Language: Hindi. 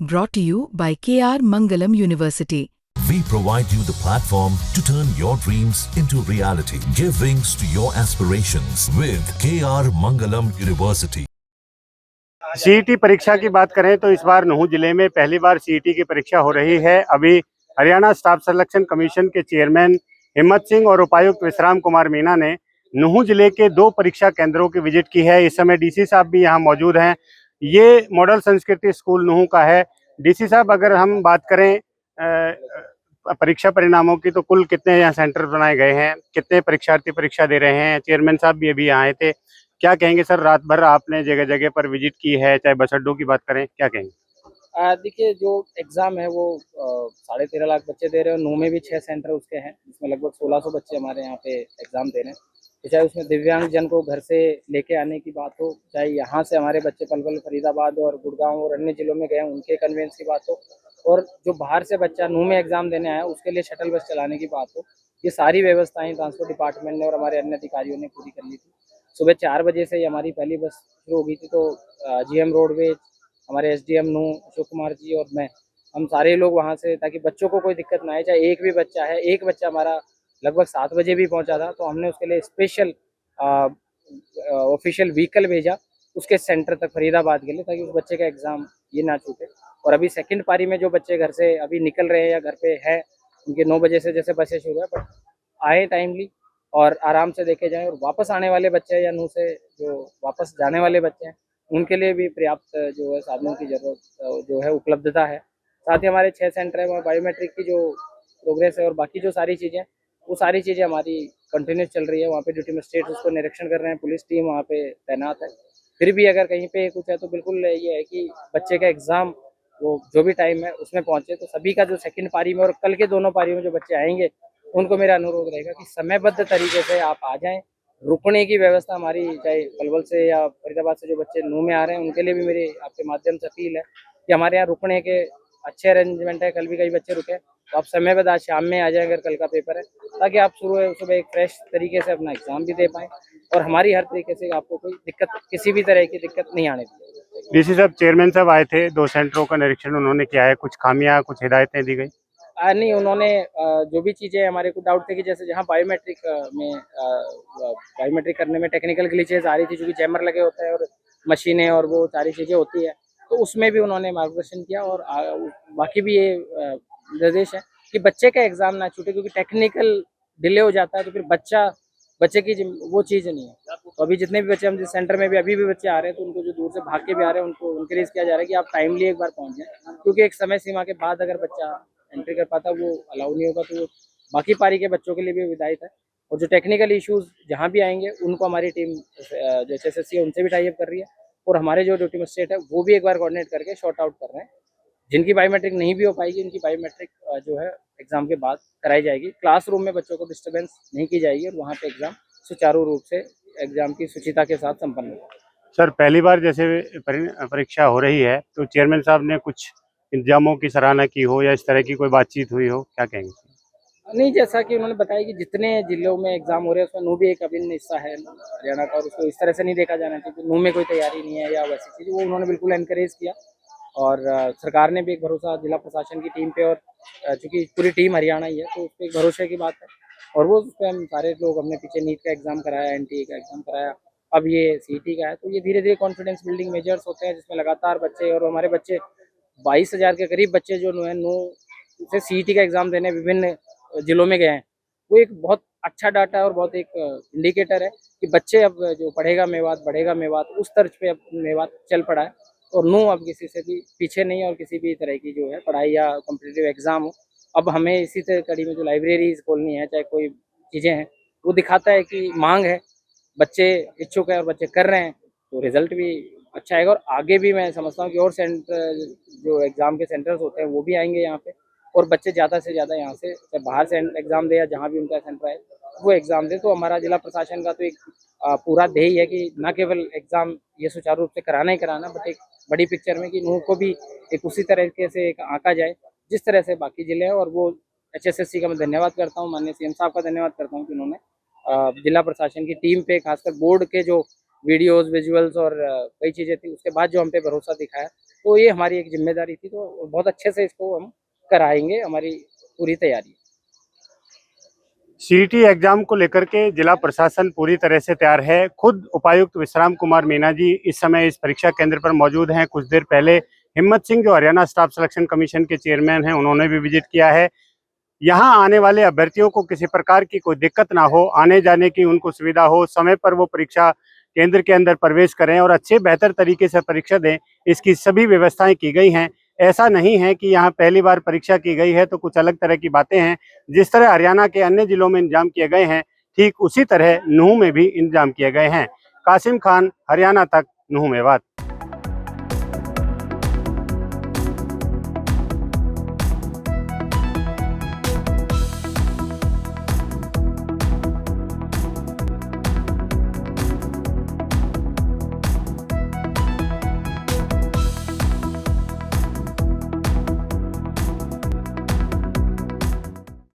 Brought to you by KR Mangalam University. We provide you the platform to turn your dreams into reality. Give wings to your aspirations with KR Mangalam University. CET परीक्षा की बात करें तो इस बार नूंह जिले में पहली बार सीईटी की परीक्षा हो रही है। अभी हरियाणा स्टाफ सिलेक्शन कमीशन के चेयरमैन हिम्मत सिंह और उपायुक्त विश्राम कुमार मीना ने नूंह जिले के 2 परीक्षा केंद्रों की विजिट की है। इस समय डीसी साहब भी यहां मौजूद हैं। ये मॉडल संस्कृति स्कूल नूंह का है। डीसी साहब, अगर हम बात करें परीक्षा परिणामों की, तो कुल कितने यहाँ सेंटर बनाए गए हैं, कितने परीक्षार्थी परीक्षा दे रहे हैं? चेयरमैन साहब भी अभी आए थे। क्या कहेंगे सर, रात भर आपने जगह जगह पर विजिट की है, चाहे बस अड्डों की बात करें, क्या कहेंगे? देखिए, जो एग्ज़ाम है वो 13.5 लाख बच्चे दे रहे हैं और नूंह में भी 6 सेंटर उसके हैं, जिसमें लगभग 1600 बच्चे हमारे यहाँ पे एग्ज़ाम दे रहे हैं। तो चाहे उसमें दिव्यांगजन को घर से लेके आने की बात हो, चाहे यहाँ से हमारे बच्चे पलवल, फरीदाबाद और गुड़गांव और अन्य जिलों में गए हैं उनके कन्वेंस की बात हो, और जो बाहर से बच्चा नूंह में एग्ज़ाम देने आया उसके लिए शटल बस चलाने की बात हो, ये सारी व्यवस्थाएँ ट्रांसपोर्ट डिपार्टमेंट ने और हमारे अन्य अधिकारियों ने पूरी कर ली थी। सुबह 4 बजे से ही हमारी पहली बस शुरू हो गई थी। तो जीएम रोडवेज, हमारे एसडीएम नूंह अशोक कुमार जी और मैं, हम सारे लोग वहाँ से, ताकि बच्चों को कोई दिक्कत ना आए। चाहे एक भी बच्चा है, एक बच्चा हमारा लगभग 7 बजे भी पहुँचा था, तो हमने उसके लिए स्पेशल ऑफिशियल व्हीकल भेजा उसके सेंटर तक फरीदाबाद के लिए, ताकि उस बच्चे का एग्ज़ाम ये ना छूटे। और अभी सेकंड पारी में जो बच्चे घर से अभी निकल रहे हैं या घर पे है, उनके 9 बजे से जैसे बसें शुरू है, बट आए टाइमली और आराम से देखे जाएँ। और वापस आने वाले बच्चे या नूंह से जो वापस जाने वाले बच्चे हैं, उनके लिए भी पर्याप्त जो है साधनों की ज़रूरत जो है उपलब्धता है। साथ ही हमारे 6 सेंटर है, वहाँ बायोमेट्रिक की जो प्रोग्रेस है और बाकी जो सारी चीज़ें, वो सारी चीज़ें हमारी कंटिन्यूस चल रही है। वहाँ पे ड्यूटी मजिस्ट्रेट उसको निरीक्षण कर रहे हैं, पुलिस टीम वहाँ पे तैनात है। फिर भी अगर कहीं पे कुछ है तो बिल्कुल ये है कि बच्चे का एग्ज़ाम वो जो भी टाइम है उसमें पहुँचे। तो सभी का जो सेकंड पारी में और कल के दोनों पारियों में जो बच्चे आएंगे, उनको मेरा अनुरोध रहेगा कि समयबद्ध तरीके से आप आ जाएँ। रुकने की व्यवस्था हमारी, चाहे पलवल से या फरीदाबाद से जो बच्चे नूंह में आ रहे हैं, उनके लिए भी मेरी आपके माध्यम से अपील है कि हमारे यहाँ रुकने के अच्छे अरेंजमेंट है। कल भी कई बच्चे रुके, तो आप समय पर आज शाम में आ जाएं अगर कल का पेपर है, ताकि आप सुबह एक फ्रेश तरीके से अपना एग्ज़ाम भी दे पाएँ और हमारी हर तरीके से आपको कोई दिक्कत, किसी भी तरह की दिक्कत नहीं आने दी। डीसी साहब, चेयरमैन साहब आए थे, 2 सेंटरों का निरीक्षण उन्होंने किया है। कुछ खामियां, कुछ हिदायतें दी गई? नहीं, उन्होंने जो भी चीज़ें हमारे को डाउट थे कि जैसे जहाँ बायोमेट्रिक में बायोमेट्रिक करने में टेक्निकल ग्लिचेस आ रही थी, क्योंकि जैमर लगे होते हैं और मशीनें और वो सारी चीज़ें होती है, तो उसमें भी उन्होंने मार्गदर्शन किया। और बाकी भी ये निर्देश है कि बच्चे का एग्ज़ाम ना छूटे, क्योंकि टेक्निकल डिले हो जाता है तो फिर बच्चे की वो चीज़ नहीं है। तो अभी जितने भी बच्चे हम जिस सेंटर में भी अभी भी बच्चे आ रहे हैं, तो उनको जो दूर से भाग के भी आ रहे हैं, उनको इनकरेज किया जा रहा है कि आप टाइमली एक बार पहुँच जाएँ, क्योंकि एक समय सीमा के बाद अगर बच्चा एंट्री कर पाता, वो अलाउ नहीं होगा। तो वो बाकी पारी के बच्चों के लिए भी विधायित है। और जो टेक्निकल इश्यूज जहाँ भी आएंगे, उनको हमारी टीम जो एसएससी है उनसे भी टाई अप कर रही है, और हमारे जो ड्यूटी मजिस्ट्रेट है वो भी एक बार कोऑर्डिनेट करके शॉर्ट आउट कर रहे हैं। जिनकी बायोमेट्रिक नहीं भी हो पाएगी, उनकी बायोमेट्रिक जो है एग्जाम के बाद कराई जाएगी। क्लासरूम में बच्चों को डिस्टर्बेंस नहीं की जाएगी और वहाँ पे एग्जाम सुचारू रूप से एग्जाम की शुचिता के साथ संपन्न होगा। सर, पहली बार जैसे परीक्षा हो रही है, तो चेयरमैन साहब ने कुछ इंतजामों की सराहना की हो या इस तरह की कोई बातचीत हुई हो, क्या कहेंगे? नहीं, जैसा कि उन्होंने बताया कि जितने जिलों में एग्जाम हो रहे हैं उसमें नूंह भी एक अभिन्न हिस्सा है हरियाणा का, और उसको इस तरह से नहीं देखा जाना चाहिए कि नूंह में कोई तैयारी नहीं है या वैसी चीज़, वो उन्होंने बिल्कुल एनकरेज किया। और सरकार ने भी एक भरोसा जिला प्रशासन की टीम पे, और चूंकि पूरी टीम हरियाणा ही है तो उस पर एक भरोसे की बात है। और वो उस पर हम सारे लोग, हमने पीछे नीट का एग्जाम कराया, एनटीए का एग्जाम कराया, अब ये सीईटी का है, तो ये धीरे धीरे कॉन्फिडेंस बिल्डिंग मेजर्स होते हैं, जिसमें लगातार बच्चे, और हमारे बच्चे 22,000 के करीब बच्चे जो है नूंह से सीईटी का एग्जाम देने विभिन्न जिलों में गए हैं। वो एक बहुत अच्छा डाटा है और बहुत एक इंडिकेटर है कि बच्चे अब जो पढ़ेगा मेवात बढ़ेगा मेवात, उस तर्ज पे अब मेवात चल पड़ा है। और नूंह अब किसी से भी पीछे नहीं, और किसी भी तरह की जो है पढ़ाई या कॉम्पिटिटिव एग्जाम हो, अब हमें इसी तरह कड़ी में जो लाइब्रेरीज खोलनी है, चाहे कोई चीज़ें हैं, वो दिखाता है कि मांग है, बच्चे इच्छुक है और बच्चे कर रहे हैं, तो रिजल्ट भी अच्छा आएगा। और आगे भी मैं समझता हूँ कि और सेंटर जो एग्ज़ाम के सेंटर्स होते हैं वो भी आएंगे यहाँ पे, और बच्चे ज़्यादा से ज़्यादा यहाँ से बाहर से एग्ज़ाम दे या जहाँ भी उनका सेंटर है वो एग्ज़ाम दे। तो हमारा जिला प्रशासन का तो एक पूरा ध्येय है कि न केवल एग्ज़ाम ये सुचारू रूप से कराना ही कराना, बट एक बड़ी पिक्चर में कि नूंह को भी एक उसी तरीके से एक आंका जाए जिस तरह से बाकी ज़िले हैं। और वो एचएसएससी का मैं धन्यवाद करता हूँ, माननीय सीएम साहब का धन्यवाद करता हूँ कि उन्होंने जिला प्रशासन की टीम पे, खासकर बोर्ड के जो वीडियोस, विजुअल्स और कई चीज़ें थी, उसके बाद जो हम पे भरोसा दिखाया तो ये हमारी एक जिम्मेदारी थी, तो बहुत अच्छे से इसको हम कराएंगे, हमारी पूरी तैयारी है। सीईटी एग्जाम को लेकर के जिला प्रशासन पूरी तरह से तैयार है। खुद उपायुक्त विश्राम कुमार मीणा जी इस समय इस परीक्षा केंद्र पर मौजूद हैं। कुछ देर पहले हिम्मत सिंह जो हरियाणा स्टाफ सिलेक्शन कमीशन के चेयरमैन हैं, उन्होंने भी विजिट किया है। यहाँ आने वाले अभ्यर्थियों को किसी प्रकार की कोई दिक्कत ना हो, आने जाने की उनको सुविधा हो, समय पर वो परीक्षा केंद्र के अंदर प्रवेश करें और अच्छे बेहतर तरीके से परीक्षा दें, इसकी सभी व्यवस्थाएं की गई हैं। ऐसा नहीं है कि यहाँ पहली बार परीक्षा की गई है तो कुछ अलग तरह की बातें हैं। जिस तरह हरियाणा के अन्य जिलों में इंतजाम किए गए हैं, ठीक उसी तरह नूंह में भी इंतजाम किए गए हैं। कासिम खान, हरियाणा तक, नूंह मेवात।